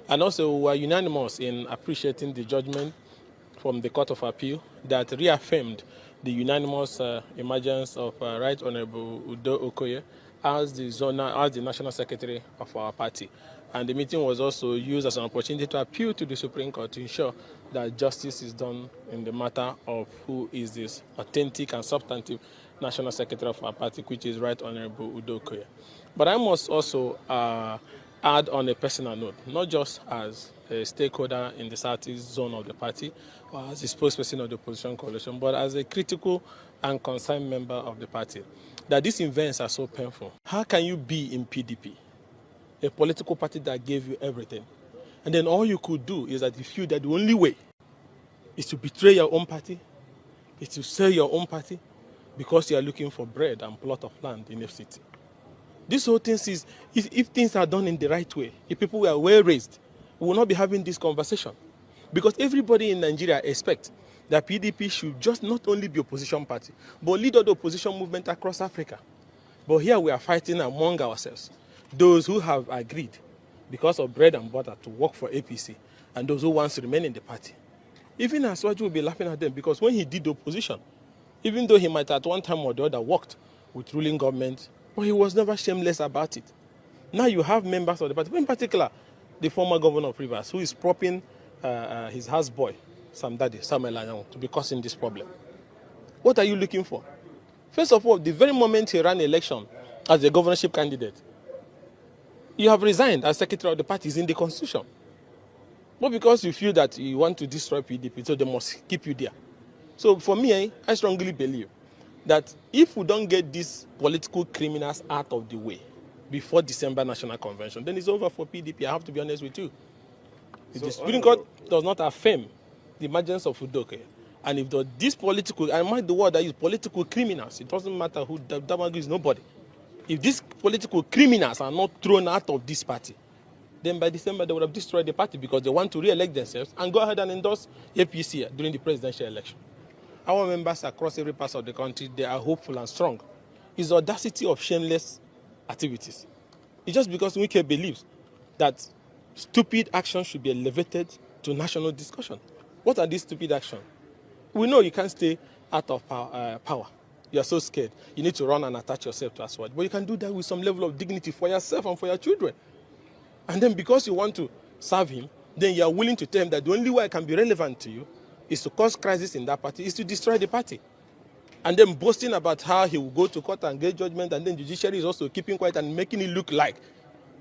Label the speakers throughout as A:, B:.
A: And also, we are unanimous in appreciating the judgment from the Court of Appeal that reaffirmed the unanimous emergence of Right Honorable Ude-Okoye as the National Secretary of our party. And the meeting was also used as an opportunity to appeal to the Supreme Court to ensure that justice is done in the matter of who is this authentic and substantive National Secretary of our party, which is Right Honorable Ude-Okoye. But I must also add on a personal note, not just as a stakeholder in the Southeast zone of the party or as a spokesperson of the opposition coalition, but as a critical and concerned member of the party, that these events are so painful. How can you be in PDP, a political party that gave you everything, and then all you could do is that you feel that the only way is to betray your own party, is to sell your own party because you are looking for bread and plot of land in FCT? This whole thing is, if things are done in the right way, if people were well raised, we will not be having this conversation. Because everybody in Nigeria expects that PDP should just not only be opposition party, but lead the opposition movement across Africa. But here we are fighting among ourselves. Those who have agreed, because of bread and butter, to work for APC, and those who want to remain in the party. Even Aswaju will be laughing at them, because when he did the opposition, even though he might at one time or the other worked with ruling government, but he was never shameless about it. Now you have members of the party, in particular, the former governor of Rivers, who is propping his houseboy, Samuel Anyanwu, to be causing this problem. What are you looking for? First of all, the very moment he ran election as a governorship candidate, you have resigned as secretary of the party. It's in the constitution. But because you feel that you want to destroy PDP, so they must keep you there. So for me, I strongly believe that if we don't get these political criminals out of the way before December National Convention, then it's over for PDP. I have to be honest with you. If the Supreme Court does not affirm the emergence of Ude-Okoye, and if these political, I mind the word that is political criminals, it doesn't matter who, Damagum is nobody. If these political criminals are not thrown out of this party, then by December they would have destroyed the party because they want to re-elect themselves and go ahead and endorse APC during the presidential election. Our members across every part of the country, they are hopeful and strong. It's the audacity of shameless activities. It's just because Wike believes that stupid actions should be elevated to national discussion. What are these stupid actions? We know you can't stay out of power. You are so scared. You need to run and attach yourself to Aswad. But you can do that with some level of dignity for yourself and for your children. And then because you want to serve him, then you are willing to tell him that the only way I can be relevant to you is to cause crisis in that party, is to destroy the party. And then boasting about how he will go to court and get judgment, and then judiciary is also keeping quiet and making it look like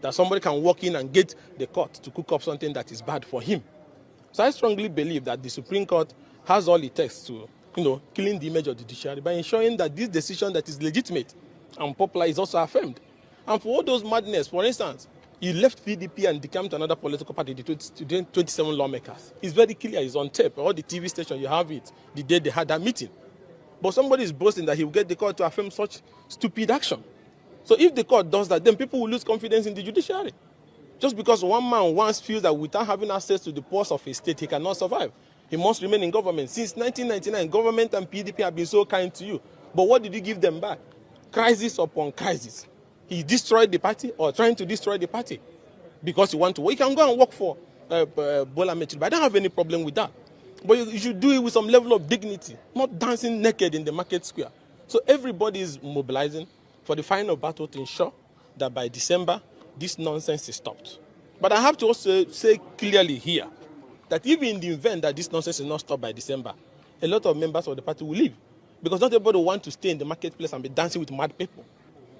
A: that somebody can walk in and get the court to cook up something that is bad for him. So I strongly believe that the Supreme Court has all it takes to, killing the image of the judiciary by ensuring that this decision that is legitimate and popular is also affirmed. And for all those madness, for instance, he left PDP and became to another political party, the 27 lawmakers. It's very clear, it's on tape. All the TV stations, you have it, the day they had that meeting. But somebody is boasting that he will get the court to affirm such stupid action. So if the court does that, then people will lose confidence in the judiciary. Just because one man once feels that without having access to the purse of his state, he cannot survive. He must remain in government. Since 1999, government and PDP have been so kind to you. But what did you give them back? Crisis upon crisis. He destroyed the party or trying to destroy the party because you want to. Well, you can go and work for Bola Metri, but I don't have any problem with that. But you should do it with some level of dignity, not dancing naked in the market square. So everybody is mobilizing for the final battle to ensure that by December, this nonsense is stopped. But I have to also say clearly here that even in the event that this nonsense is not stopped by December, a lot of members of the party will leave. Because not everybody wants to stay in the marketplace and be dancing with mad people.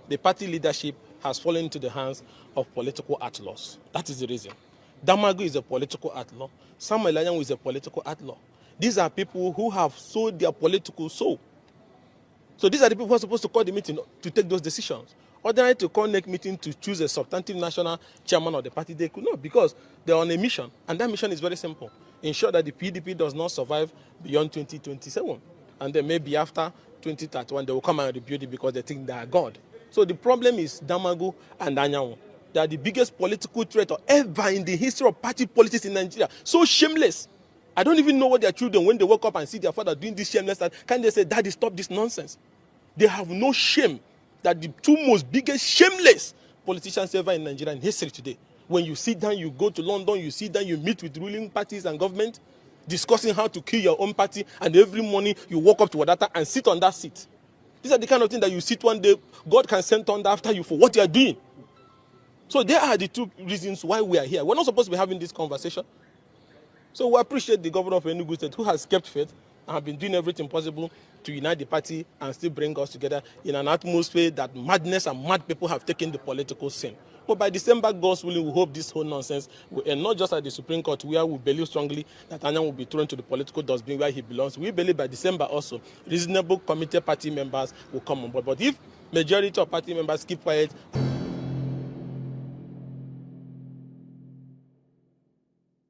A: The party leadership has fallen into the hands of political outlaws. That is the reason. Damagum is a political outlaw. Samuel Anyanwu is a political outlaw. These are people who have sold their political soul. So these are the people who are supposed to call the meeting to take those decisions. Ordinarily to call next meeting to choose a substantive national chairman of the party, they could not because they're on a mission. And that mission is very simple. Ensure that the PDP does not survive beyond 2027. And then maybe after 2031, they will come and rebuild it because they think they are God. So the problem is Damagum and Anyanwu. They are the biggest political threat ever in the history of party politics in Nigeria. So shameless. I don't even know what their children, when they wake up and see their father doing this shameless, can they say, Daddy, stop this nonsense? They have no shame that the two most biggest shameless politicians ever in Nigeria in history today When you sit down, you go to London, you sit down, you meet with ruling parties and government, discussing how to kill your own party, and every morning you walk up to Wadata and sit on that seat. These are the kind of things that you sit one day, God can send thunder after you for what you are doing. So there are the two reasons why we are here. We're not supposed to be having this conversation. So we appreciate the governor of Enugu State who has kept faith and have been doing everything possible to unite the party and still bring us together in an atmosphere that madness and mad people have taken the political scene. But by December, God's willing, we hope this whole nonsense will end, not just at the Supreme Court, where we believe strongly that Anyanwu will be thrown to the political dustbin where he belongs. We believe by December also, reasonable committee party members will come on board. But if majority of party members keep quiet,